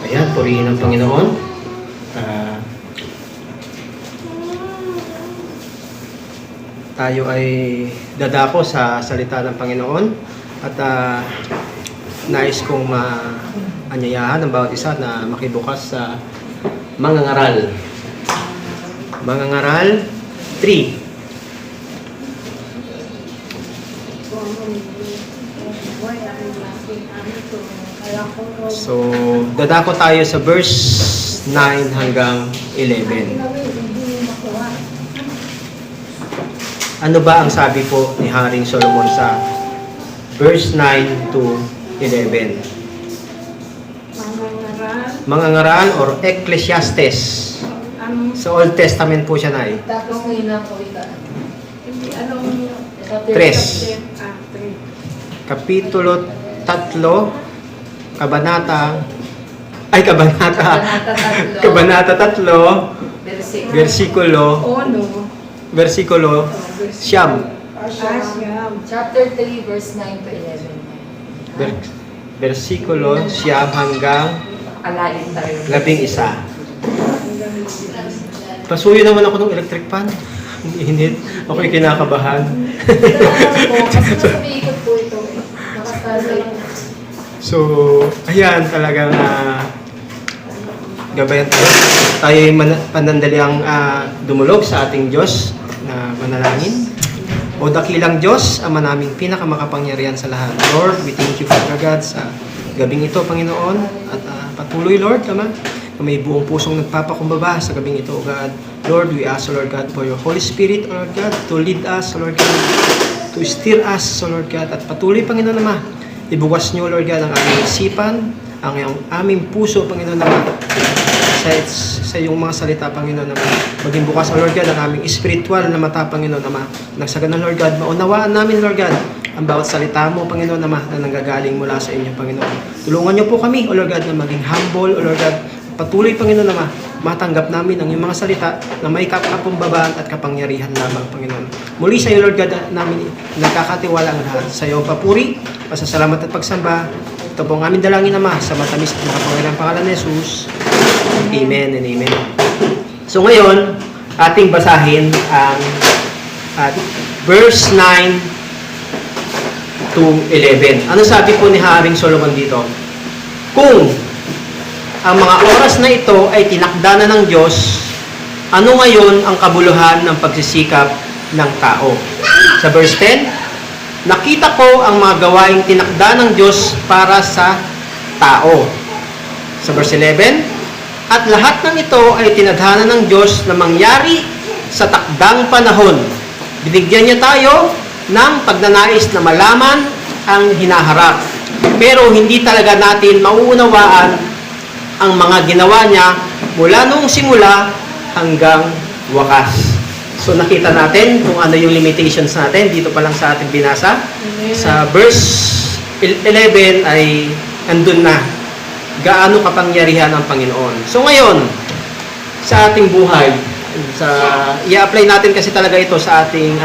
Ayan, purihin ng Panginoon. Ah, tayo ay dadako sa salita ng Panginoon at nais kong maanyayahan ng bawat isa na makibukas sa Mangangaral. Mangangaral 3. So, dadako tayo sa verse 9 hanggang 11. Ano ba ang sabi po ni Haring Solomon sa verse 9 to 11? Mangangaral or Ecclesiastes. Sa Old Testament po siya na eh. Tapos ngayon na po ito. 3. Kapitulo 3, Kabanata 3, versikulo siyam. Chapter 3, verse 9 to 11. Versikulo siyam hanggang Alain tayo. 11. Pasuyo naman ako ng electric fan. Init. Ako'y kinakabahan. Kasi umiikot po ito. Nakastarlight. So, ayan talagang gabayan tayo. Tayo ay panandaliang dumulog sa ating Diyos na manalangin. O dakilang Diyos, Ama naming pinakamakapangyarihan sa lahat. Lord, we thank you, Father God, sa gabing ito, Panginoon. At patuloy, Lord, Ama, na may buong pusong nagpapakumbaba sa gabing ito, God. Lord, we ask, Lord God, for your Holy Spirit, Lord God, to lead us, Lord God, to steer us, Lord God. At patuloy, Panginoon, Ama, ibukas niyo, Lord God, ang aming isipan, ang aming puso, Panginoon, Ama, sa iyong mga salita, Panginoon, Ama. Maging bukas, Lord God, ang aming spiritual na mata, Panginoon, Ama. Nagsaganan, Lord God, maunawaan namin, Lord God, ang bawat salita mo, Panginoon, Ama, na nanggagaling mula sa inyo, Panginoon. Tulungan niyo po kami, O Lord God, na maging humble, O Lord God. Patuloy, Panginoon, Ama, matanggap namin ang iyong mga salita na may kapumbabaan at kapangyarihan lamang, Panginoon. Muli sa iyo, Lord God, namin nagkakatiwala ang lahat. Sa iyo papuri, pasasalamat at pagsamba. Ito po ang aming dalangin, Ama, sa matamis at makapangyarihang pangalan ni Jesus. Amen and amen. So ngayon, ating basahin ang verse 9 to 11. Ano sabi po ni Haring Solomon dito? Kung ang mga oras na ito ay tinakda na ng Diyos, ano ngayon ang kabuluhan ng pagsisikap ng tao? Sa verse 10, nakita ko ang mga gawaing tinakda ng Diyos para sa tao. Sa verse 11, at lahat ng ito ay tinadhana ng Diyos na mangyari sa takdang panahon. Binigyan niya tayo ng pagnanais na malaman ang hinaharap. Pero hindi talaga natin mauunawaan ang mga ginawa niya mula noong simula hanggang wakas. So nakita natin kung ano yung limitations natin dito pa lang sa ating binasa. Sa verse 11 ay andun na gaano kapangyarihan ang Panginoon. So ngayon, sa ating buhay, i-apply natin kasi talaga ito sa ating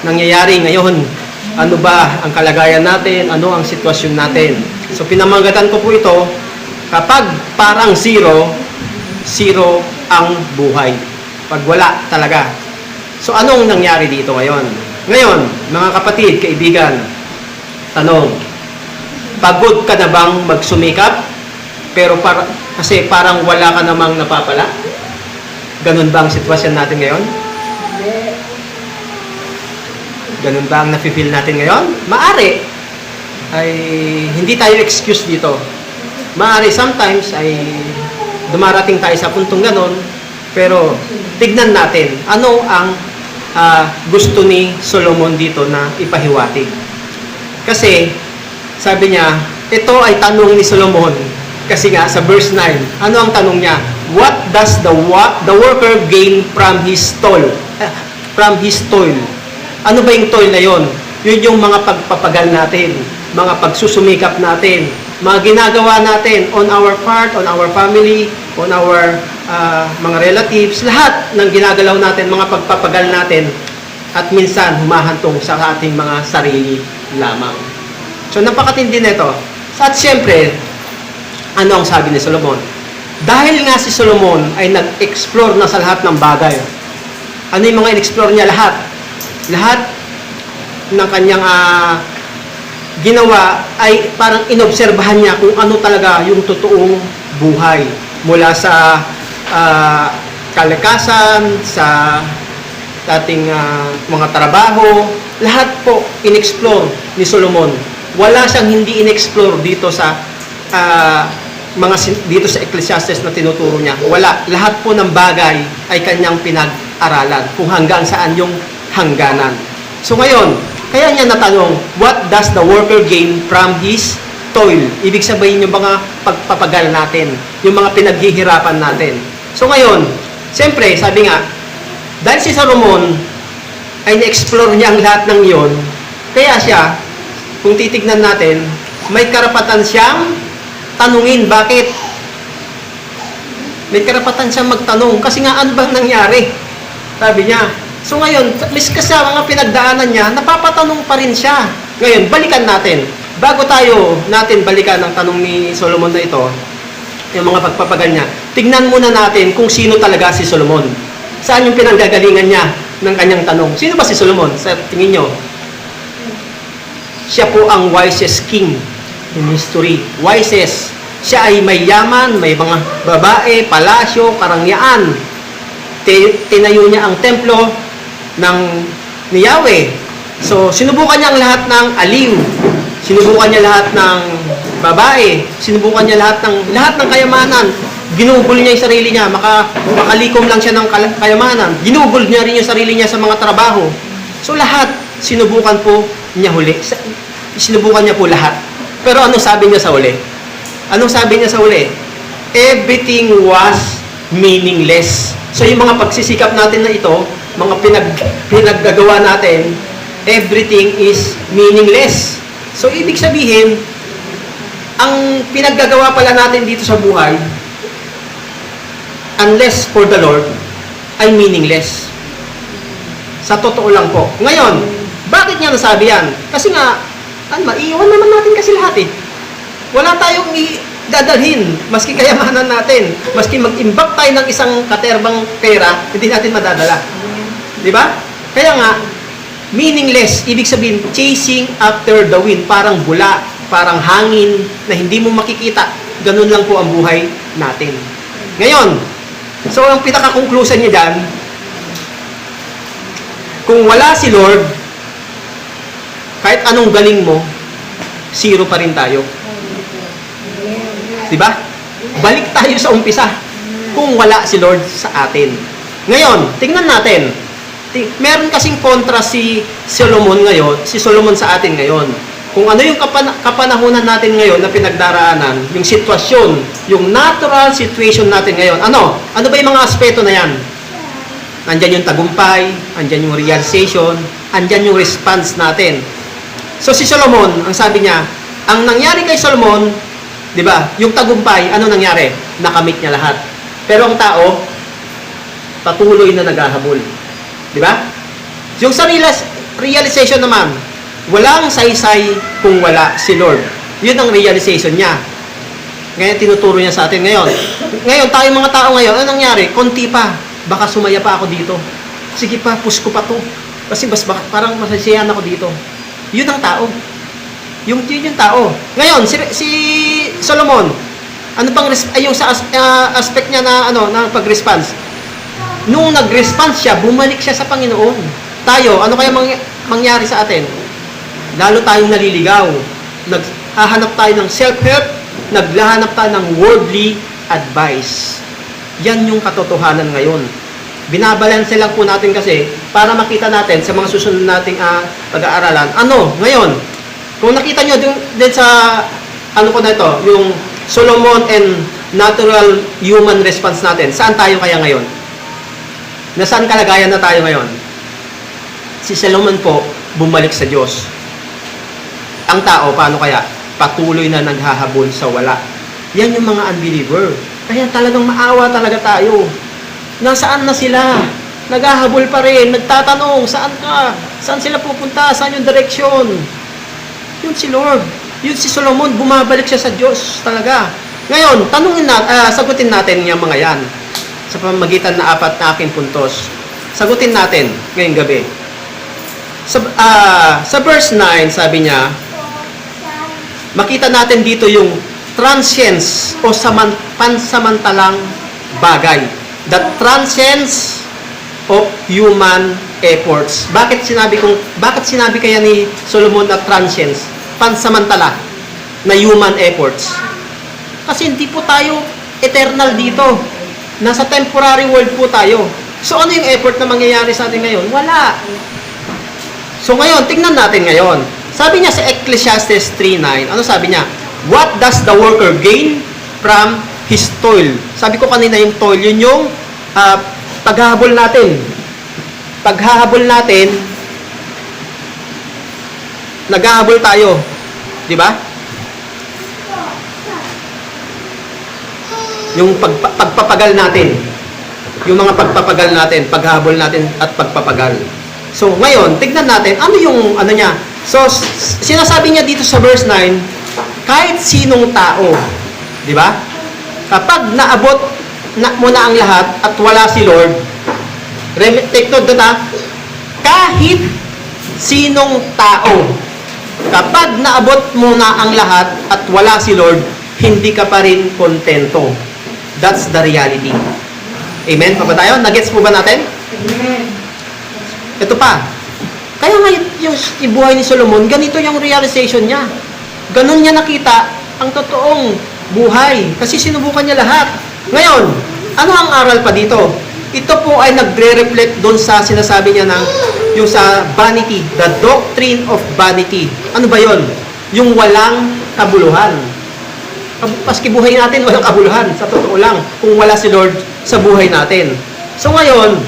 nangyayari ngayon. Ano ba ang kalagayan natin? Ano ang sitwasyon natin? So pinamagatan ko po ito, kapag parang zero ang buhay. Pag wala talaga. So anong nangyari dito ngayon? Ngayon, mga kapatid, kaibigan, tanong, pagod ka na bang magsumikap? Pero kasi parang wala ka namang napapala? Ganun ba ang sitwasyon natin ngayon? Ganun ba ang nafe-feel natin ngayon? Maari ay hindi tayo excuse dito. Maari sometimes ay dumarating tayo sa puntong ganon, pero tignan natin ano ang gusto ni Solomon dito na ipahiwatig. Kasi sabi niya, ito ay tanong ni Solomon. Kasi nga sa verse 9, ano ang tanong niya? What does the worker gain from his toil? Ano ba yung toil na yon? Yun yung mga pagpapagal natin, mga pagsusumikap natin, mga ginagawa natin on our part, on our family, on our mga relatives, lahat ng ginagalaw natin, mga pagpapagal natin, at minsan humahantong sa ating mga sarili lamang. So napakatindi nito. At siyempre, Ano ang sabi ni Solomon? Dahil nga si Solomon ay nag-explore na sa lahat ng bagay. Ano yung mga in-explore niya? Lahat. Lahat ng kanyang ginawa ay parang inobserbahan niya kung ano talaga yung totoong buhay. Mula sa kalikasan, sa dating mga trabaho, lahat po in-explore ni Solomon. Wala siyang hindi in-explore dito sa dito sa Ecclesiastes na tinuturo niya. Wala. Lahat po ng bagay ay kanyang pinag-aralan kung hanggang saan yung hangganan. So ngayon, kaya niya natanong, what does the worker gain from his toil? Ibig sabihin yung mga pagpapagal natin, yung mga pinaghihirapan natin. So ngayon, siyempre, sabi nga, dahil si Solomon ay na-explore niya ang lahat ng iyon, kaya siya, kung titignan natin, may karapatan siyang tanungin. Bakit? May karapatan siyang magtanong. Kasi nga, ano bang nangyari? Sabi niya. So ngayon, miskas sa mga pinagdaanan niya, napapatanong pa rin siya. Ngayon, balikan natin. Bago tayo natin balikan ang tanong ni Solomon na ito, yung mga pagpapagal niya, tignan muna natin kung sino talaga si Solomon. Saan yung pinanggagalingan niya ng kanyang tanong? Sino ba si Solomon? Sa tingin nyo? Siya po ang wisest king in history. Wisest. Siya ay may yaman, may mga babae, palasyo, karangyaan. Tinayo niya ang templo ni Yahweh. So, sinubukan niya ang lahat ng aliw. Sinubukan niya lahat ng babae. Sinubukan niya lahat ng kayamanan. Ginugol niya yung sarili niya. Makalikom lang siya ng kayamanan. Ginugol niya rin yung sarili niya sa mga trabaho. So, lahat sinubukan po niya huli. Sinubukan niya po lahat. Pero ano sabi niya sa huli? Anong sabi niya sa huli? Everything was meaningless. So yung mga pagsisikap natin na ito, mga pinaggagawa natin, everything is meaningless. So ibig sabihin, ang pinaggagawa pala natin dito sa buhay, unless for the Lord, ay meaningless. Sa totoo lang po. Ngayon, bakit niya nasabi yan? Kasi nga, iiwan naman natin kasi lahat eh. Wala tayong dadalhin, maski kayamanan natin, maski mag-imbak tayo ng isang katerbang pera, hindi natin madadala. Di ba? Kaya nga, meaningless, ibig sabihin, chasing after the wind, parang bula, parang hangin, na hindi mo makikita. Ganun lang po ang buhay natin. Ngayon, so ang pinaka-conclusion niya dyan, kung wala si Lord, kahit anong galing mo, zero pa rin tayo. Diba? Balik tayo sa umpisa. Kung wala si Lord sa atin. Ngayon, tingnan natin. Meron kasing kontra si Solomon ngayon, si Solomon sa atin ngayon. Kung ano yung kapanahunan natin ngayon na pinagdaraanan, yung sitwasyon, yung natural situation natin ngayon. Ano? Ano ba yung mga aspeto na yan? Andyan yung tagumpay, andyan yung realization, andyan yung response natin. So si Solomon, ang sabi niya, ang nangyari kay Solomon, di ba, yung tagumpay, ano nangyari? Nakamit niya lahat. Pero ang tao, patuloy na naghahabol. Di ba? Yung sa realization naman, walang saysay kung wala si Lord. Yun ang realization niya. Ngayon, tinuturo niya sa atin ngayon. Ngayon, tayong mga tao ngayon, ano nangyari? Konti pa. Baka sumaya pa ako dito. Sige pa, push ko pa to. Kasi parang masasiyahan ako dito. Yun ang tao. Yun yung tao. Ngayon, si Solomon, ano pang yung sa aspect niya na na pag-response. Nung nag-response siya, bumalik siya sa Panginoon. Tayo, ano kaya mangyari sa atin? Lalo tayong naliligaw. Naghahanap tayo ng self-help, naghahanap tayo ng worldly advice. Yan yung katotohanan ngayon. Binabalanse lang po natin kasi para makita natin sa mga susunod nating pag-aaralan. Ngayon, kung nakita nyo din sa ko na ito, yung Solomon and natural human response natin, saan tayo kaya ngayon? Nasaan kalagayan na tayo ngayon? Si Solomon po, bumalik sa Diyos. Ang tao, paano kaya? Patuloy na naghahabol sa wala. Yan yung mga unbeliever. Kaya talagang maawa talaga tayo. Nasaan na sila? Naghahabol pa rin, nagtatanong, saan ka? Saan sila pupunta? Saan yung direksyon? Yun si Lord. Yun si Solomon, bumabalik siya sa Diyos talaga. Ngayon, sagutin natin yung mga yan sa pamamagitan na 4 na aking puntos. Sagutin natin ngayong gabi. Sa verse 9, sabi niya, makita natin dito yung transience o pansamantalang bagay. The transience of human efforts. Bakit sinabi kaya ni Solomon na transience? Pansamantala na human efforts. Kasi hindi po tayo eternal dito. Nasa temporary world po tayo. So ano yung effort na mangyayari sa atin ngayon? Wala. So ngayon, tingnan natin ngayon. Sabi niya sa Ecclesiastes 3:9, ano sabi niya? What does the worker gain from his toil? Sabi ko kanina yung toil, yun yung paghahabol natin. Paghahabol natin, naghahabol tayo. Di ba? Yung pagpapagal natin. Yung mga pagpapagal natin, paghahabol natin at pagpapagal. So, ngayon, tignan natin, ano yung, ano niya? So, sinasabi niya dito sa verse 9, kahit sinong tao, di ba? Kapag naabot mo na ang lahat at wala si Lord, take note doon kahit sinong tao, kapag naabot mo na ang lahat at wala si Lord, hindi ka pa rin kontento. That's the reality. Amen? Pa ba tayo? Nagets po ba natin? Amen. Ito pa. Kaya nga yung buhay ni Solomon, ganito yung realization niya. Ganon niya nakita ang totoong buhay. Kasi sinubukan niya lahat. Ngayon, ano ang aral pa dito? Ito po ay nagre-reflect doon sa sinasabi niya ng yung sa vanity, the doctrine of vanity. Ano ba yon? Yung walang kabuluhan. Paski buhay natin, walang kabuluhan. Sa totoo lang, kung wala si Lord sa buhay natin. So ngayon,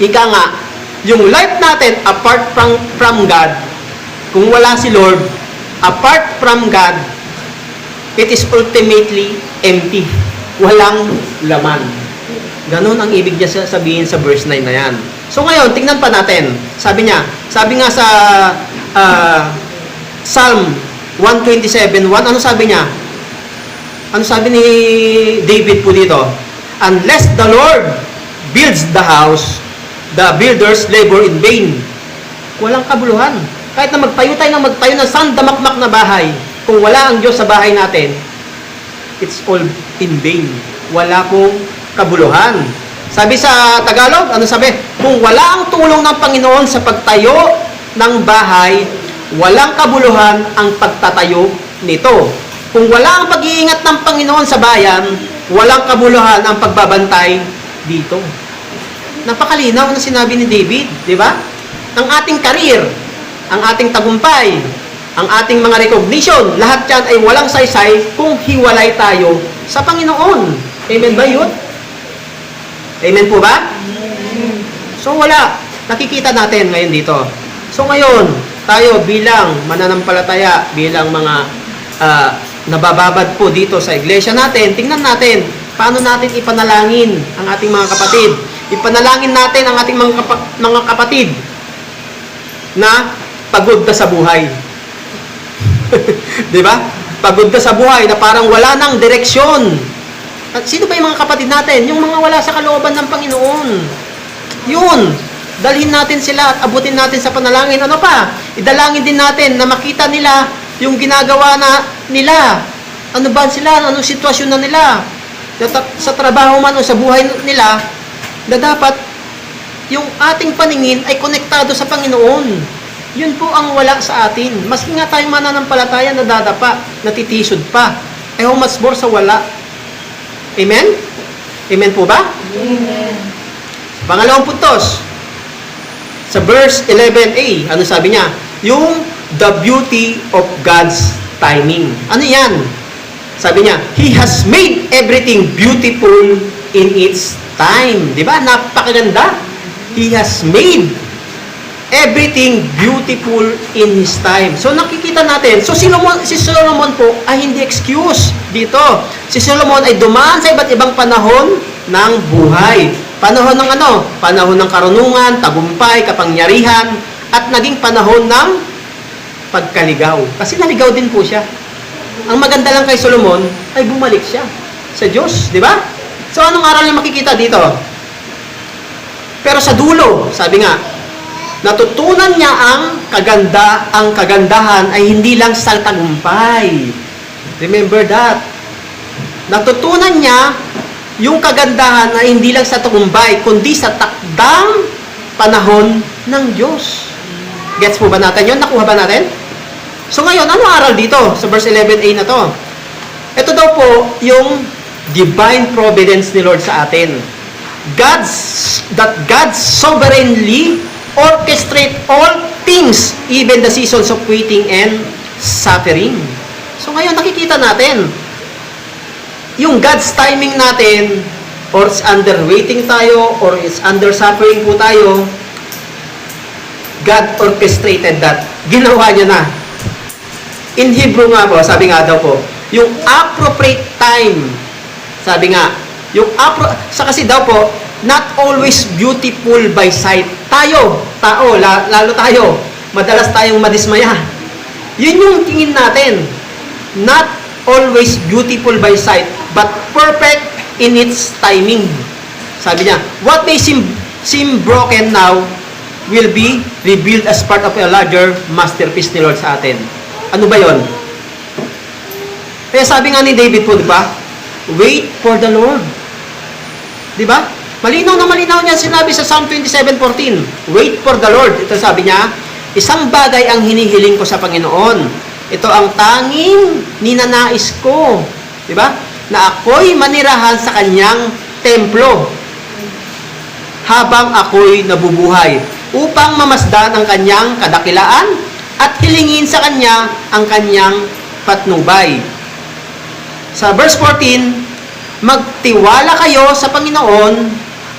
ika nga, yung life natin apart from God, kung wala si Lord, apart from God, it is ultimately empty. Walang laman. Ganon ang ibig niya sabihin sa verse 9 na yan. So ngayon, tingnan pa natin. Sabi nga sa Psalm 127:1, ano sabi niya? Ano sabi ni David po dito? Unless the Lord builds the house, the builders labor in vain. Walang kabuluhan. Kahit na magtayo ng sandamakmak na bahay, kung wala ang Diyos sa bahay natin, it's all in vain. Wala pong kabuluhan. Sabi sa Tagalog, ano sabi? Kung wala ang tulong ng Panginoon sa pagtayo ng bahay, walang kabuluhan ang pagtatayo nito. Kung wala ang pag-iingat ng Panginoon sa bayan, walang kabuluhan ang pagbabantay dito. Napakalinaw na sinabi ni David, di ba? Ang ating career, ang ating tagumpay, ang ating mga recognition, lahat yan ay walang saysay kung hiwalay tayo sa Panginoon. Amen ba yun? Amen po ba? So wala. Nakikita natin ngayon dito. So ngayon, tayo bilang mananampalataya, bilang mga nabababad po dito sa iglesia natin, tingnan natin paano natin ipanalangin ang ating mga kapatid. Ipanalangin natin ang ating mga kapatid na pagod na sa buhay. Di ba? Pagod na sa buhay na parang wala nang direksyon. At sino ba yung mga kapatid natin? Yung mga wala sa kalooban ng Panginoon. Yun. Dalhin natin sila at abutin natin sa panalangin. Ano pa? Idalangin din natin na makita nila yung ginagawa nila. Ano ba sila? Anong sitwasyon na nila? Sa trabaho man o sa buhay nila, na dapat yung ating paningin ay konektado sa Panginoon. Yun po ang wala sa atin. Maski nga tayong mananampalataya nadadapa, natitisod pa. Eh, how much more sa wala? Amen? Amen po ba? Amen. Pangalawang puntos. Sa verse 11a, ano sabi niya? Yung the beauty of God's timing. Ano yan? Sabi niya, He has made everything beautiful in its time. Di ba? Napakaganda. He has made everything beautiful in His time. So nakikita natin, so si Solomon po ay hindi excuse dito. Si Solomon ay dumaan sa iba't ibang panahon ng buhay. Panahon ng ano? Panahon ng karunungan, tagumpay, kapangyarihan, at naging panahon ng pagkaligaw. Kasi naligaw din po siya. Ang maganda lang kay Solomon ay bumalik siya sa Diyos, di ba? So anong aral na makikita dito? Pero sa dulo, sabi nga, natutunan niya ang kagandahan ay hindi lang sa tagumpay. Remember that. Natutunan niya yung kagandahan ay hindi lang sa tagumpay, kundi sa takdang panahon ng Diyos. Gets po ba natin yun? Nakuha ba natin? So ngayon, ano aral dito sa verse 11a na to? Ito daw po yung divine providence ni Lord sa atin. That God sovereignly orchestrate all things, even the seasons of waiting and suffering. So ngayon, nakikita natin, yung God's timing natin, or it's under waiting tayo, or it's under suffering po tayo, God orchestrated that. Ginawa niya na. In Hebrew nga po, sabi nga daw po, yung appropriate time, sabi nga, kasi daw po, not always beautiful by sight. Lalo tayo, madalas tayong madismaya. Yun yung tingin natin. Not always beautiful by sight, but perfect in its timing. Sabi niya, what may seem broken now will be revealed as part of a larger masterpiece ni Lord sa atin. Ano ba yon? Kaya sabi nga ni David po, di ba? Wait for the Lord. Di ba? Malinaw na malinaw niya sinabi sa Psalm 27:14. Wait for the Lord. Ito sabi niya, isang bagay ang hinihiling ko sa Panginoon. Ito ang tanging ninanais ko. Di ba? Na ako'y manirahan sa kanyang templo habang ako'y nabubuhay upang mamasdan ang kanyang kadakilaan at hilingin sa kanya ang kanyang patnubay. Sa verse 14, magtiwala kayo sa Panginoon,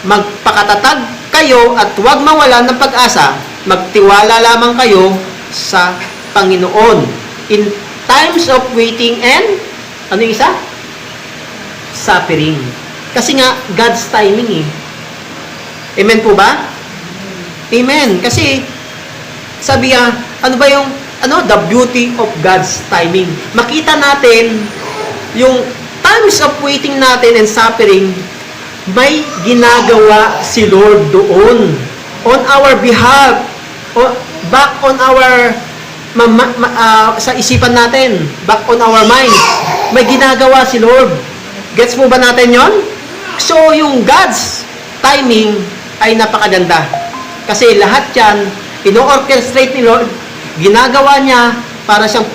magpakatatag kayo at huwag mawalan ng pag-asa. Magtiwala lamang kayo sa Panginoon in times of waiting and ano yung isa? Suffering. Kasi nga, God's timing eh. Amen po ba? Amen. Kasi, sabi nga, the beauty of God's timing. Makita natin, yung times of waiting natin and suffering, may ginagawa si Lord doon. On our behalf, back on our, sa isipan natin, back on our minds, may ginagawa si Lord. Gets mo ba natin yon? So, yung God's timing ay napakaganda. Kasi lahat yan, ino-orchestrate ni Lord, ginagawa niya para siyang,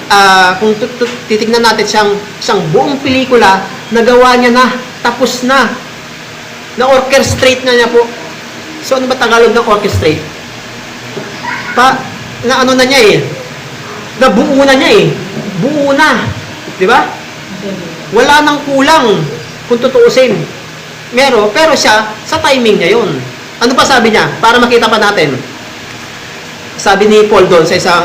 kung titignan natin siyang buong pelikula, nagawa niya na, tapos na. Na-orchestrate na niya po. So, ano ba Tagalog ng orchestrate? Na niya eh. Nabuo na niya eh. Buo na. Di ba? Wala nang kulang kung tutuusin. Pero siya, sa timing niya yun. Ano pa sabi niya? Para makita pa natin. Sabi ni Paul doon sa isang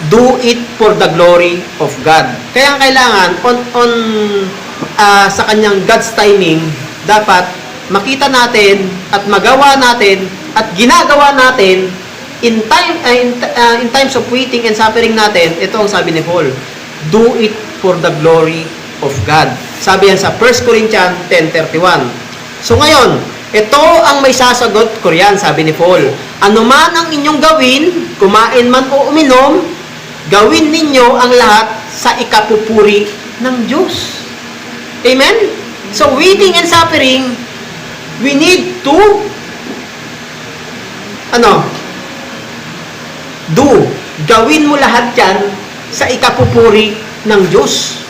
do it for the glory of God. Kaya ang kailangan, sa kanyang God's timing, dapat makita natin at magawa natin at ginagawa natin in times of waiting and suffering natin. Ito ang sabi ni Paul, do it for the glory of God. Sabi yan sa 1 Corinthians 10:31. So ngayon, ito ang may sasagot ko riyan, sabi ni Paul. Ano man ang inyong gawin, kumain man o uminom, gawin ninyo ang lahat sa ikapupuri ng Diyos. Amen? So waiting and suffering, we need to gawin mo lahat yan sa ikapupuri ng Diyos.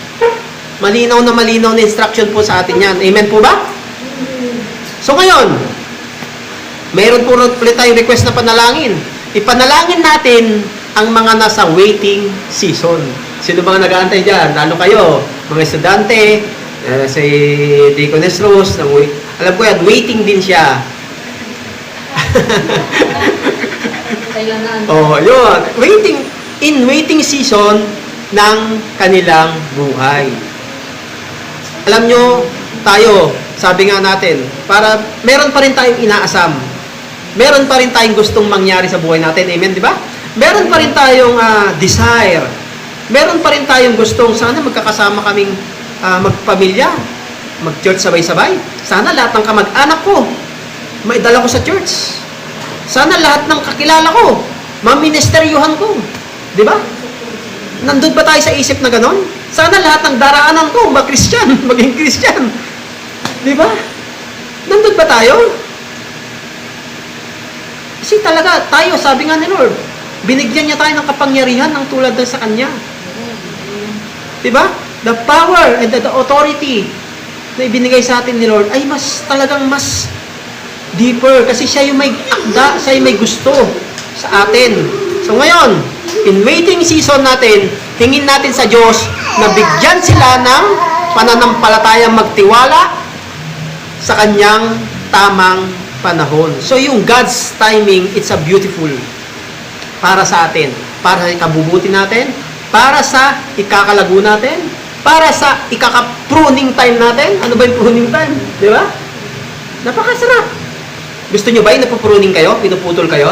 Malinaw na instruction po sa atin yan. Amen po ba? So ngayon, mayroon po ulit tayong request na panalangin. Ipanalangin natin ang mga nasa waiting season. Sino bang nag-aantay dyan? Lalo kayo, mga estudyante, si Deaconess Rose, alam ko yan, waiting din siya. Yun. Waiting season ng kanilang buhay. Alam nyo, tayo, sabi nga natin, para meron pa rin tayong inaasam. Meron pa rin tayong gustong mangyari sa buhay natin. Amen, di ba? Meron pa rin tayong desire Meron pa rin tayong gustong, sana magkakasama kaming magpamilya, mag-church sabay-sabay. Sana lahat ng kamag-anak ko, maidala ko sa church. Sana lahat ng kakilala ko, maminesteryohan ko. Di ba? Nandun ba tayo sa isip na ganon? Sana lahat ng daraanan ko, mag-Christian, maging Christian. Di ba? Nandun ba tayo? Kasi talaga, tayo, sabi nga ni Lord, binigyan niya tayo ng kapangyarihan ng tulad ng sa Kanya. Diba? The power and the authority na ibinigay sa atin ni Lord ay talagang mas deeper kasi siya yung may akda, siya yung may gusto sa atin. So ngayon, in waiting season natin, hingin natin sa Diyos na bigyan sila ng pananampalatayang magtiwala sa Kanyang tamang panahon. So yung God's timing, it's a beautiful para sa atin, para sa ikabubuti natin, para sa ikakalago natin, para sa ikaka-pruning time natin. Ano ba yung pruning time? Di ba? Napakasarap. Gusto nyo ba yung napupruning kayo? Pinuputol kayo?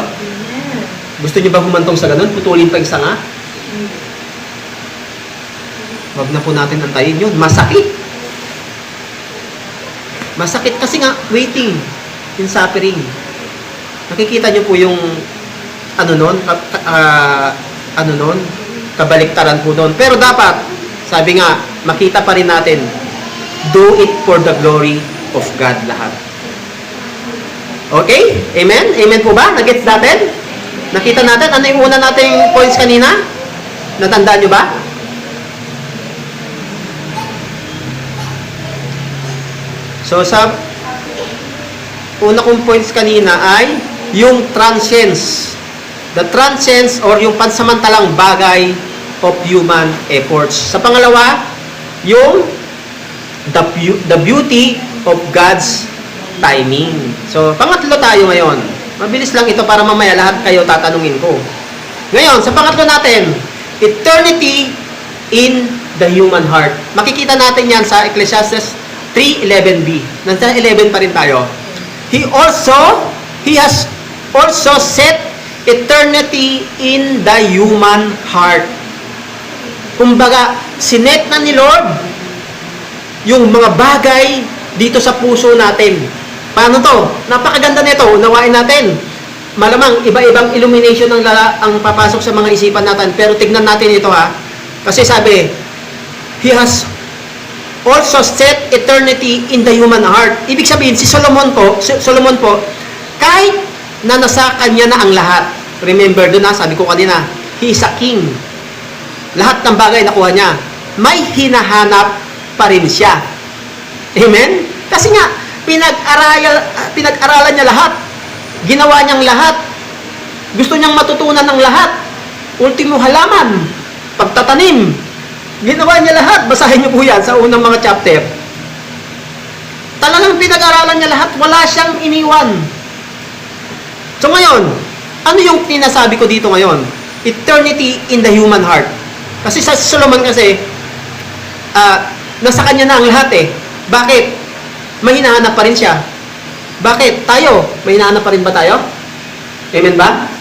Gusto nyo ba humantong sa ganun? Putulin pa yung sanga? Wag na po natin antayin yun. Masakit. Masakit kasi nga, waiting in suffering. Nakikita nyo po yung kabaliktaran po doon. Pero dapat, sabi nga, makita pa rin natin, do it for the glory of God lahat. Okay? Amen? Amen po ba? Nagets natin? Nakita natin? Ano yung una nating points kanina? Natandaan nyo ba? So, sa una kong points kanina ay yung transience. The transience or yung pansamantalang bagay of human efforts. Sa pangalawa, yung the beauty of God's timing. So, pangatlo tayo ngayon. Mabilis lang ito para mamaya lahat kayo tatanungin ko. Ngayon, sa pangatlo natin, eternity in the human heart. Makikita natin yan sa Ecclesiastes 3:11b. Nasa 11 pa rin tayo. He has also set eternity in the human heart. Kumbaga, sinet na ni Lord yung mga bagay dito sa puso natin. Paano to? Napakaganda nito. Unawain natin. Malamang iba-ibang illumination ang papasok sa mga isipan natin. Pero tignan natin ito ha. Kasi sabi, He has also set eternity in the human heart. Ibig sabihin, si Solomon po, kahit na nasa kanya na ang lahat. Remember doon ha, sabi ko kanina, he is a king. Lahat ng bagay nakuha niya. May hinahanap pa rin siya. Amen? Kasi nga, pinag-aralan niya lahat. Ginawa niyang lahat. Gusto niyang matutunan ng lahat. Ultimo halaman, pagtatanim. Ginawa niya lahat. Basahin niyo po yan sa unang mga chapter. Talagang pinag-aralan niya lahat. Wala siyang iniwan. So ngayon, ano yung tinasabi ko dito ngayon? Eternity in the human heart. Kasi sa Solomon kasi, nasa kanya na ang lahat eh. Bakit? May hinahanap pa rin siya. Bakit? Tayo, may hinahanap pa rin ba tayo? Amen ba?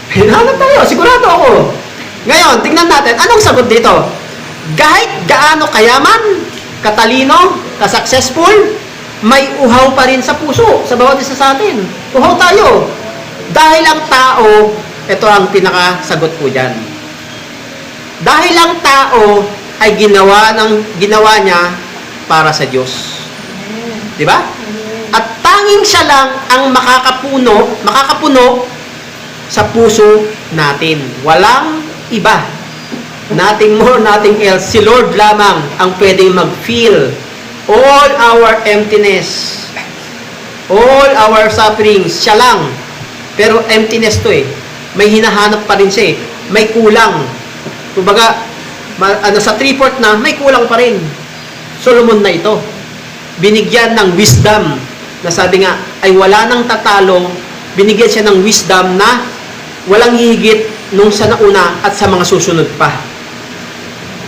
May hinahanap tayo, sigurado ako. Ngayon, tingnan natin, anong sagot dito? Kahit gaano kayaman, katalino, ka-successful, may uhaw pa rin sa puso, sa bawat isa sa atin. Uhaw tayo. Dahil ang tao, ito ang pinakasagot po dyan. Dahil ang tao ay ginawa niya para sa Diyos. Di ba? At tanging siya lang ang makakapuno sa puso natin. Walang iba. Nothing more, nothing else. Si Lord lamang ang pwedeng mag-fill all our emptiness, all our sufferings. Siya lang. Pero emptiness to eh. May hinahanap pa rin siya eh. May kulang. Kumbaga, sa 3/4 na, may kulang pa rin. Solomon na ito. Binigyan ng wisdom na sabi nga, ay wala nang tatalo. Binigyan siya ng wisdom na walang hihigit nung sa nauna at sa mga susunod pa.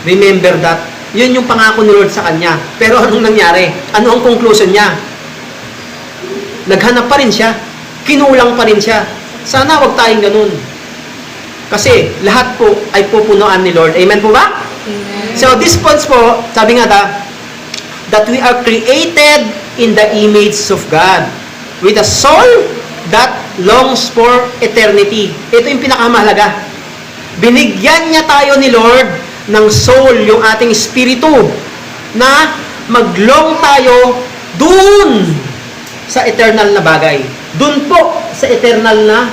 Remember that. Yun yung pangako ni Lord sa kanya. Pero anong nangyari? Ano ang conclusion niya? Naghanap pa rin siya. Kinulang pa rin siya. Sana wag tayong ganun. Kasi lahat po ay pupunuan ni Lord. Amen po ba? Amen. So this points po, sabi nga that we are created in the image of God with a soul that longs for eternity. Ito yung pinakamahalaga. Binigyan niya tayo ni Lord ng soul, yung ating espiritu, na maglong tayo dun sa eternal na bagay. Dun po sa eternal na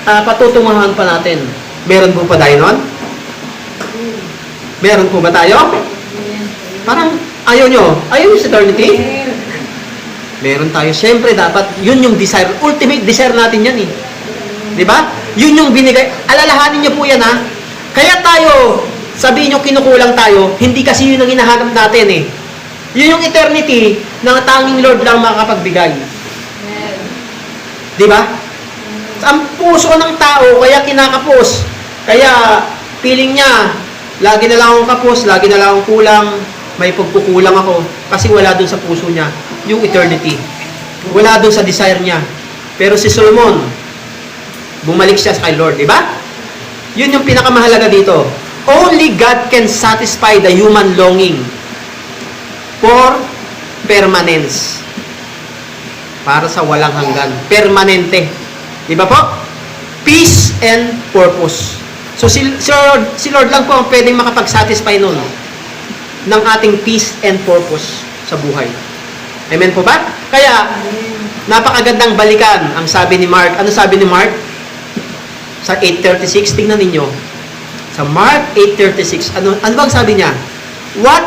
patutunguhan pa natin. Meron po pa tayo nun? Meron po ba tayo? Parang ayaw nyo. Ayaw nyo sa eternity? Meron tayo. Siyempre, dapat, yun yung desire. Ultimate desire natin yan eh. Di ba? Yun yung binigay. Alalahanin nyo po yan ha. Kaya tayo, sabihin nyo kinukulang tayo, hindi kasi yun ang hinahanap natin eh. Yun yung eternity na tanging Lord lang makapagbigay. Di ba? Ang puso ng tao, kaya kinakapos. Kaya, feeling niya, lagi na lang akong kapos, lagi na lang akong kulang, may pagkukulang ako. Kasi wala dun sa puso niya, yung eternity. Wala dun sa desire niya. Pero si Solomon, bumalik siya kay Lord, di ba? Yun yung pinakamahalaga dito. Only God can satisfy the human longing for permanence. Para sa walang hanggan. Permanente. Di ba po? Peace and purpose. So si Lord lang po ang pwedeng makapag-satisfy nun ng ating peace and purpose sa buhay. Amen po ba? Kaya, napakagandang balikan ang sabi ni Mark. Ano sabi ni Mark? Sa 8:36, tingnan ninyo. Sa Mark 8:36, ano bang sabi niya? What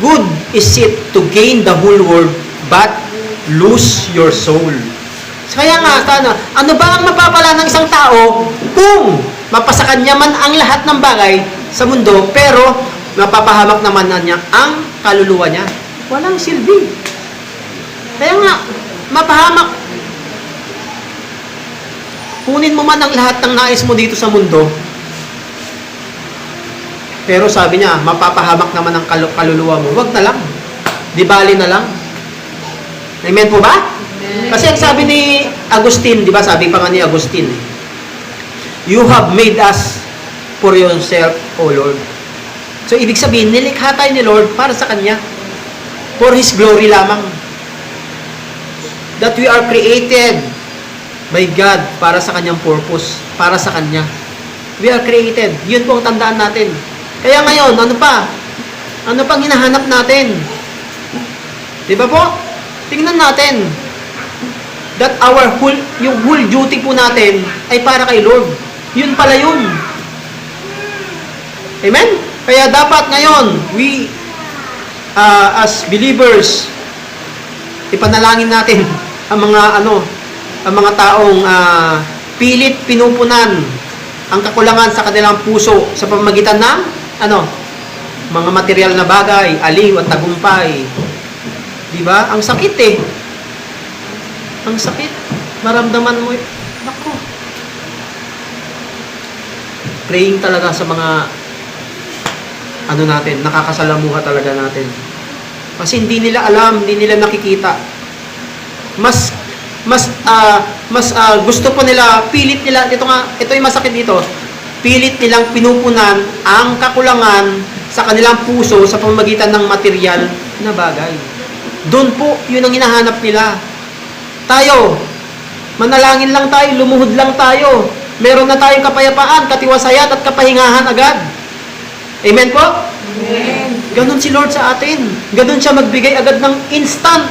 good is it to gain the whole world but lose your soul? Kaya nga, ano ba ang mapapala ng isang tao kung mapasakan niya man ang lahat ng bagay sa mundo, pero mapapahamak naman na niya ang kaluluwa niya? Walang silbi. Kaya nga, mapahamak. Kunin mo man ang lahat ng nais mo dito sa mundo, pero sabi niya, mapapahamak naman ang kaluluwa mo. Wag na lang. Di bali na lang. Amen po ba? Kasi ang sabi ni Agustin, di ba, sabi pa nga ni Agustin, you have made us for yourself, O Lord. So, ibig sabihin, nilikha tayo ni Lord para sa Kanya. For His glory lamang. That we are created by God para sa Kanyang purpose. Para sa Kanya. We are created. Yun po ang tandaan natin. Kaya ngayon, ano pa? Ano pang hinahanap natin? Di ba po? Tingnan natin. That yung whole duty po natin ay para kay Lord. Yun pala yun. Amen? Kaya dapat ngayon, we, as believers, ipanalangin natin ang mga taong pilit pinupunan ang kakulangan sa kanilang puso sa pamamagitan ng mga material na bagay, aliw at tagumpay. Di ba? Ang sakit eh. Ang sakit. Maramdaman mo, nako. Praying talaga sa mga natin, nakakasalamuha talaga natin. Kasi hindi nila alam, hindi nila nakikita. Mas gusto pa nila, pilit nila, ito yung masakit dito, pilit nilang pinupunan ang kakulangan sa kanilang puso sa pamamagitan ng material na bagay. Doon po, yun ang hinahanap nila. Tayo, manalangin lang tayo, lumuhod lang tayo. Meron na tayong kapayapaan, katiwasayan at kapahingahan agad. Amen po? Amen. Ganon si Lord sa atin. Ganon siya magbigay agad ng instant.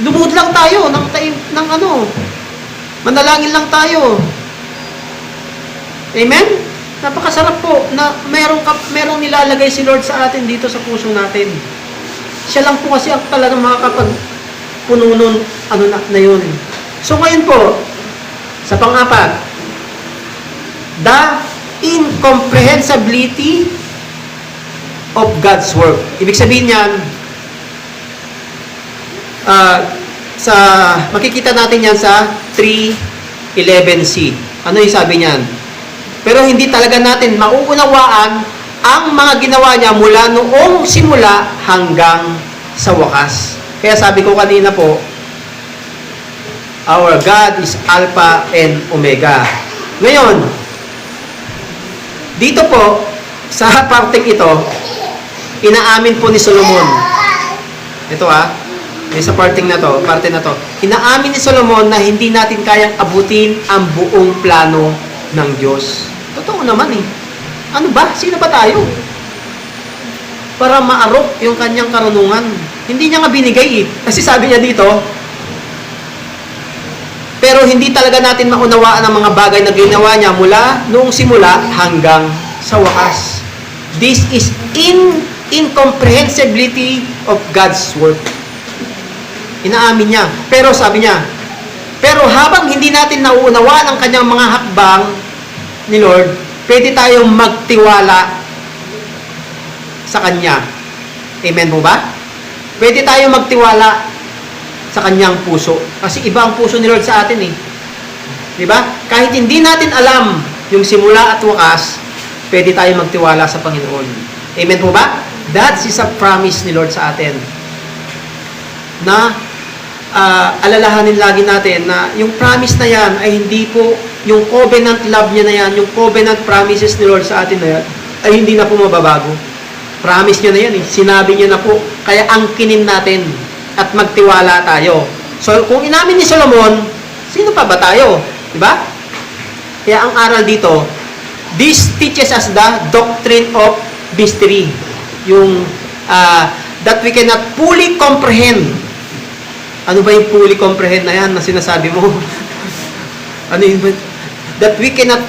Lumuhod lang tayo manalangin lang tayo. Amen? Napakasarap po na merong nilalagay si Lord sa atin dito sa puso natin. Siya lang po kasi ang talagang makakapagpuno nun, na yun. So ngayon po, sa pang-apat, the incomprehensibility of God's work. Ibig sabihin yan, makikita natin yan sa 3:11c. Ano yung sabi niyan? Pero hindi talaga natin mauunawaan ang mga ginawa niya mula noong simula hanggang sa wakas. Kaya sabi ko kanina po, Our God is Alpha and Omega. Ngayon, dito po, sa parteng ito, inaamin po ni Solomon. Ito may sa parte na to, inaamin ni Solomon na hindi natin kayang abutin ang buong plano ng Diyos. Totoo naman Ano ba? Sino ba tayo? Para maarok yung kanyang karunungan. Hindi niya nga binigay Kasi sabi niya dito, pero hindi talaga natin maunawaan ang mga bagay na ginawa niya mula noong simula hanggang sa wakas. This is incomprehensibility of God's work. Inaamin niya. Pero sabi niya, pero habang hindi natin nauunawaan ang kanyang mga hakbang ni Lord, pwede tayong magtiwala sa Kanya. Amen po ba? Pwede tayong magtiwala sa Kanyang puso. Kasi iba ang puso ni Lord sa atin Di ba? Kahit hindi natin alam yung simula at wakas, pwede tayong magtiwala sa Panginoon. Amen po ba? That is a promise ni Lord sa atin. Na alalahanin lagi natin na yung promise na yan ay hindi po, yung covenant love niya na yan, yung covenant promises ni Lord sa atin na yan, ay hindi na po mababago. Promise niya na yan Sinabi niya na po. Kaya angkinin natin at magtiwala tayo. So, kung inamin ni Solomon, sino pa ba tayo? Diba? Kaya ang aral dito, this teaches us the doctrine of mystery. Yung that we cannot fully comprehend. Ano ba yung fully comprehend na yan na sinasabi mo? Ano yun ba? That we cannot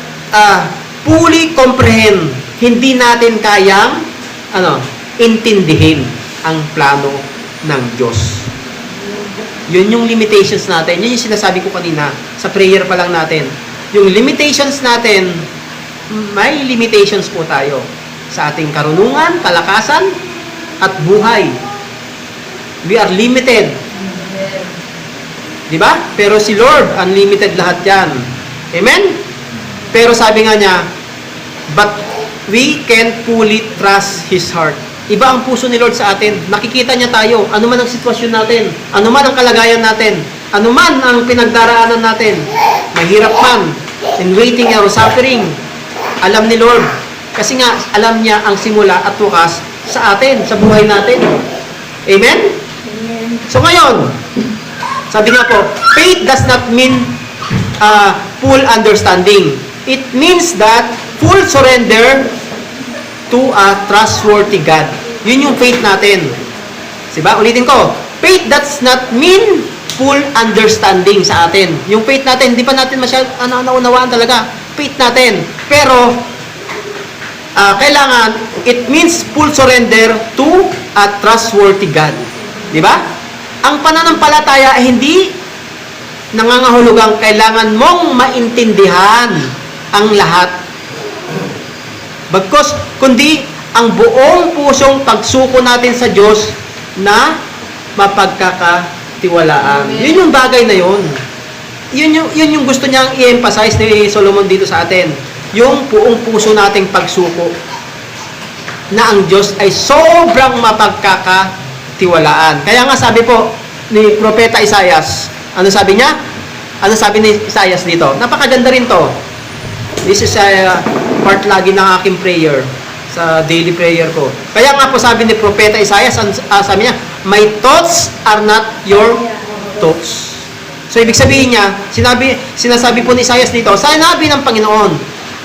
fully comprehend. Hindi natin kayang intindihin ang plano ng Diyos. Yun yung limitations natin. Yun yung sinasabi ko kanina sa prayer pa lang natin. Yung limitations natin, may limitations po tayo sa ating karunungan, kalakasan, at buhay. We are limited. Diba? Pero si Lord, unlimited lahat yan. Amen? Pero sabi nga niya, but we can fully trust His heart. Iba ang puso ni Lord sa atin. Nakikita niya tayo. Ano man ang sitwasyon natin. Ano man ang kalagayan natin. Ano man ang pinagdaraanan natin. Mahirap man. In waiting or suffering. Alam ni Lord. Kasi nga, alam niya ang simula at wakas sa atin, sa buhay natin. Amen? Amen. So ngayon, sabi nga po, faith does not mean full understanding. It means that full surrender to a trustworthy God. Yun yung faith natin. Diba? Ulitin ko. Faith does not mean full understanding sa atin. Yung faith natin, hindi pa natin naunawaan talaga. Faith natin. Pero, kailangan, it means full surrender to a trustworthy God. Diba? Ang pananampalataya ay hindi nangangahulugang kailangan mong maintindihan ang lahat. Bagkus, kundi ang buong pusong pagsuko natin sa Diyos na mapagkakatiwalaan. Yun yung bagay na yun. Yun yung gusto niyang i-emphasize ni Solomon dito sa atin. Yung buong puso nating pagsuko na ang Diyos ay sobrang mapagkakatiwalaan. Kaya nga sabi po ni Propeta Isaias, ano sabi niya? Ano sabi ni Isaias dito? Napakaganda rin to. This is part lagi ng aking prayer sa daily prayer ko. Kaya nga po sabi ni Propeta Isaias, sabi niya, my thoughts are not your thoughts. So ibig sabihin niya, sinasabi po ni Isaias dito, sinabi ng Panginoon,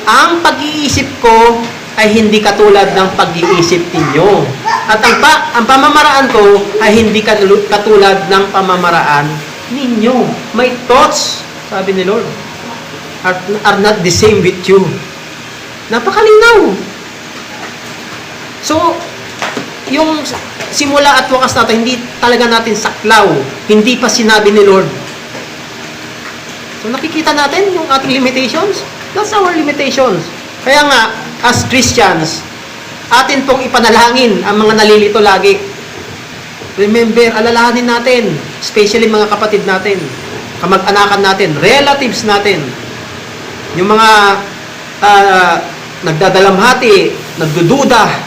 ang pag-iisip ko ay hindi katulad ng pag-iisip ninyo. At ang pamamaraan ko ay hindi katulad ng pamamaraan ninyo. My thoughts, sabi ni Lord, are not the same with you. Napakalinaw. So, yung simula at wakas natin, hindi talaga natin saklaw. Hindi pa sinabi ni Lord. So, nakikita natin yung ating limitations. That's our limitations. Kaya nga, as Christians, atin pong ipanalangin ang mga nalilito lagi. Remember, alalahanin natin, especially mga kapatid natin, kamag-anakan natin, relatives natin, yung mga nagdadalamhati, nagdududa,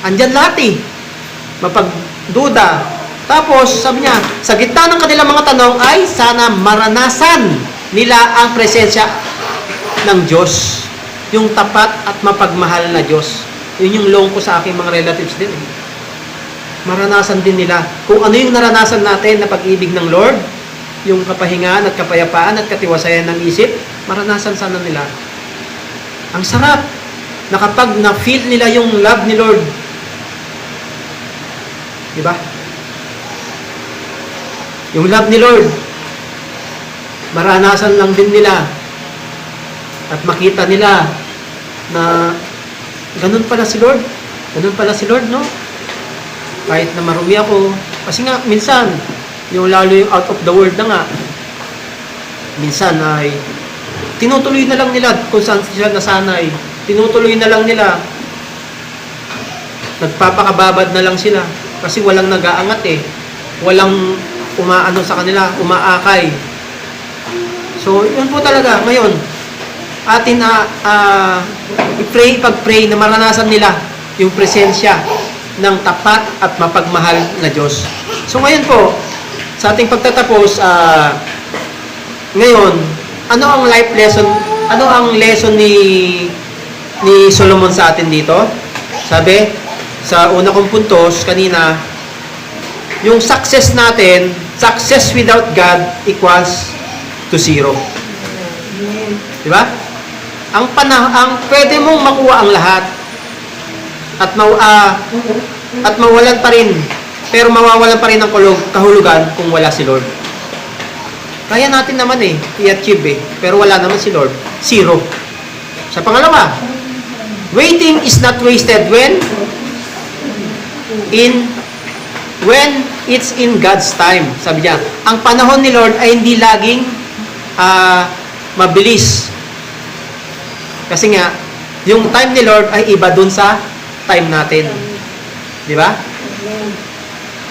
andyan lahat mapagduda, Tapos, sabi niya, sa gitna ng kanilang mga tanong ay sana maranasan nila ang presensya ng Diyos. Yung tapat at mapagmahal na Diyos. Yun yung long ko sa aking mga relatives din. Maranasan din nila. Kung ano yung naranasan natin na pag-ibig ng Lord, yung kapahingaan at kapayapaan at katiwasayan ng isip, maranasan sana nila. Ang sarap na kapag na-feel nila yung love ni Lord. Diba? Yung love ni Lord, maranasan lang din nila at makita nila na ganun pala si Lord. Ganun pala si Lord, no? Kahit na marumi ako. Kasi nga, minsan, yung lalo yung out of the world na nga, minsan ay tinutuloy na lang nila kung saan sila nasanay. Tinutuloy na lang nila. Nagpapakababad na lang sila. Kasi walang nag-aangat eh. Walang umaano sa kanila, umaakay. So, yun po talaga. Ngayon, atin na pag-pray na maranasan nila yung presensya ng tapat at mapagmahal na Diyos. So, ngayon po, sa ating pagtatapos, ngayon, ano ang life lesson, ano ang lesson ni Solomon sa atin dito? Sabi, sa una kong puntos kanina, yung success natin, success without God equals to zero. Diba? Ang pwede mong makuha ang lahat at mawalan pa rin, pero mawawalan pa rin ng kahulugan kung wala si Lord. Kaya natin naman i-achieve pero wala naman si Lord. Zero. Sa pangalawa, waiting is not wasted when it's in God's time. Sabi niya, ang panahon ni Lord ay hindi laging mabilis. Kasi nga, yung time ni Lord ay iba dun sa time natin. Di ba?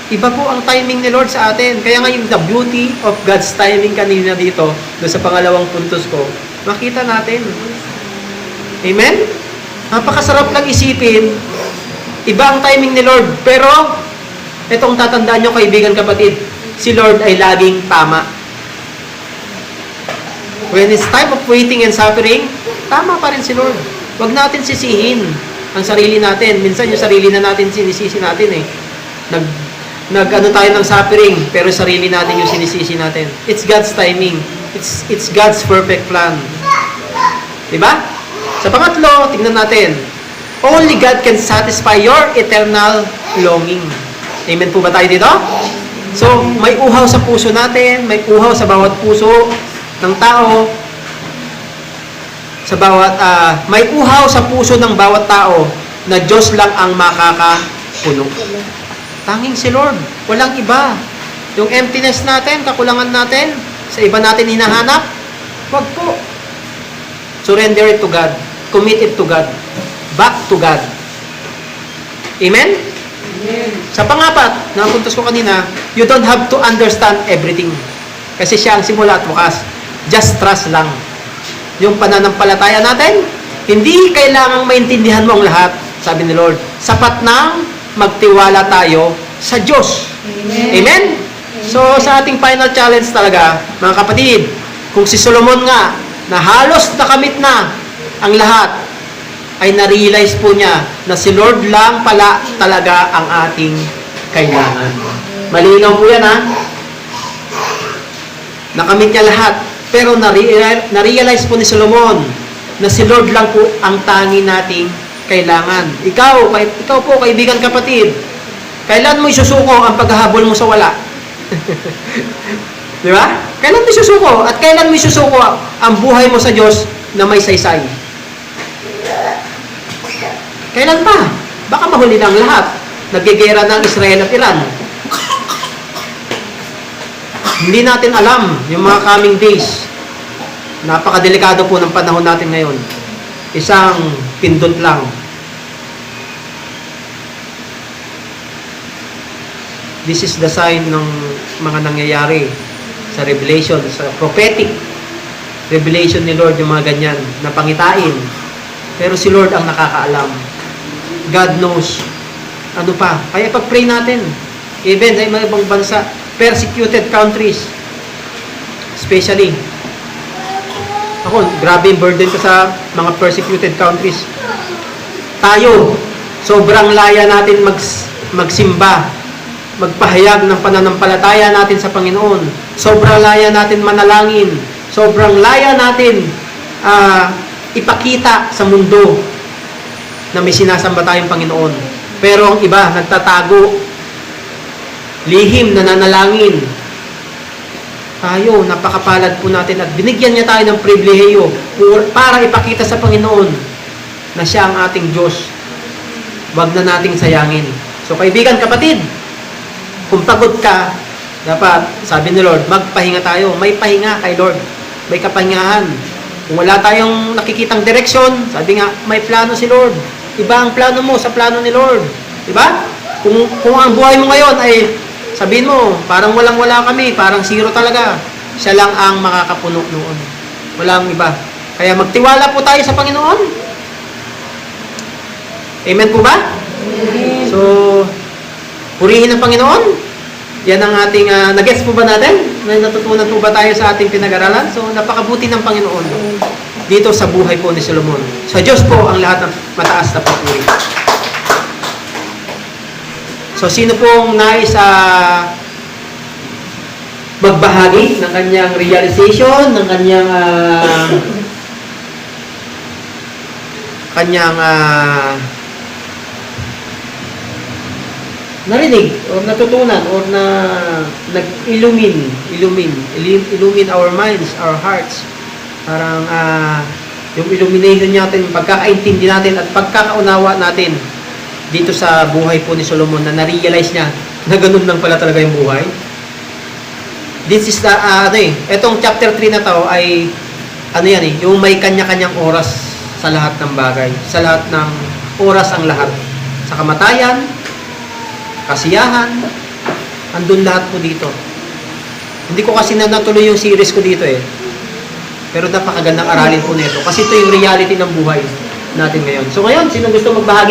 Iba po ang timing ni Lord sa atin. Kaya nga yung the beauty of God's timing kanina dito, doon sa pangalawang puntos ko, makita natin. Amen? Napakasarap lang isipin, iba ang timing ni Lord. Pero, itong tatandaan nyo, kaibigan kapatid, si Lord ay laging tama. When it's time of waiting and suffering, tama pa rin si Lord. Huwag natin sisihin ang sarili natin. Minsan yung sarili na natin sinisisi natin Nag-ano tayo ng suffering, pero sarili natin yung sinisisi natin. It's God's timing. It's God's perfect plan. Diba? Sa pangatlo, tingnan natin. Only God can satisfy your eternal longing. Amen po ba tayo dito? So, may uhaw sa puso natin, may uhaw sa bawat puso ng tao, may uhaw sa puso ng bawat tao na Diyos lang ang makakapuno. Tanging si Lord, walang iba. Yung emptiness natin, kakulangan natin, sa iba natin hinahanap, wag po. Surrender it to God. Commit it to God. Back to God. Amen? Amen. Sa pangapat, napuntos ko kanina, you don't have to understand everything. Kasi siya ang simula at wakas. Just trust lang. Yung pananampalataya natin, hindi kailangang maintindihan mo ang lahat, sabi ni Lord. Sapat nang magtiwala tayo sa Diyos. Amen. Amen? So, sa ating final challenge talaga, mga kapatid, kung si Solomon nga, na halos nakamit na ang lahat, ay na-realize po niya na si Lord lang pala talaga ang ating kailangan. Malinaw po yan, ha? Nakamit niya lahat. Pero na-realize po ni Solomon na si Lord lang po ang tangi nating kailangan. Ikaw po, kaibigan kapatid, kailan mo isusuko ang paghahabol mo sa wala? Di ba? Kailan mo isusuko? At kailan mo isusuko ang buhay mo sa Diyos na may saysay? Kailan pa? Baka mahuli na ang lahat. Nagigera ng Israel at Iran. Hindi natin alam yung mga coming days. Napakadelikado po ng panahon natin ngayon. Isang pindot lang. This is the sign ng mga nangyayari sa Revelation, sa prophetic revelation ni Lord, yung mga ganyan, na pangitain. Pero si Lord ang nakakaalam. God knows. Ano pa? Kaya pag-pray natin. even sa mga ibang bansa, persecuted countries, especially. Ako, grabe yung burden ko sa mga persecuted countries. Tayo, sobrang laya natin magsimba, magpahayag ng pananampalataya natin sa Panginoon. Sobrang laya natin manalangin. Sobrang laya natin ipakita sa mundo na may sinasamba tayong Panginoon. Pero ang iba, nagtatago, lihim, nananalangin. Tayo, napakapalad po natin at binigyan niya tayo ng pribilehiyo para ipakita sa Panginoon na siya ang ating Diyos. Huwag na nating sayangin. So kaibigan, kapatid, kung pagod ka, dapat, sabi ni Lord, magpahinga tayo. May pahinga kay Lord. May kapahingahan. Kung wala tayong nakikitang direksyon, sabi nga, may plano si Lord. Iba ang plano mo sa plano ni Lord. Diba? Kung ang buhay mo ngayon ay sabihin mo, parang walang-wala kami, parang zero talaga. Siya lang ang makakapuno noon. Walang iba. Kaya magtiwala po tayo sa Panginoon. Amen po ba? Amen. So, purihin ang Panginoon. Yan ang ating, nag-gets po ba natin? Natutunan po ba tayo sa ating pinag-aralan? So, napakabuti ng Panginoon dito sa buhay po ni Solomon. Sa Diyos po ang lahat ng mataas na papuri. So, sino pong nais magbahagi ng kanyang realization, ng kanyang narinig or natutunan or na illumine our minds, our hearts. Parang yung illumination natin, pagkakaintindi natin at pagkakaunawa natin dito sa buhay po ni Solomon na na-realize niya na ganun lang pala talaga yung buhay. This is the, etong chapter 3 na to ay, yung may kanya-kanyang oras sa lahat ng bagay. Sa lahat ng oras ang lahat. Sa kamatayan, kasiyahan, andun lahat po dito. Hindi ko kasi natuloy yung series ko dito eh. Pero napakagandang aralin po nito. Kasi ito yung reality ng buhay natin ngayon. So ngayon, sino gusto magbahagi?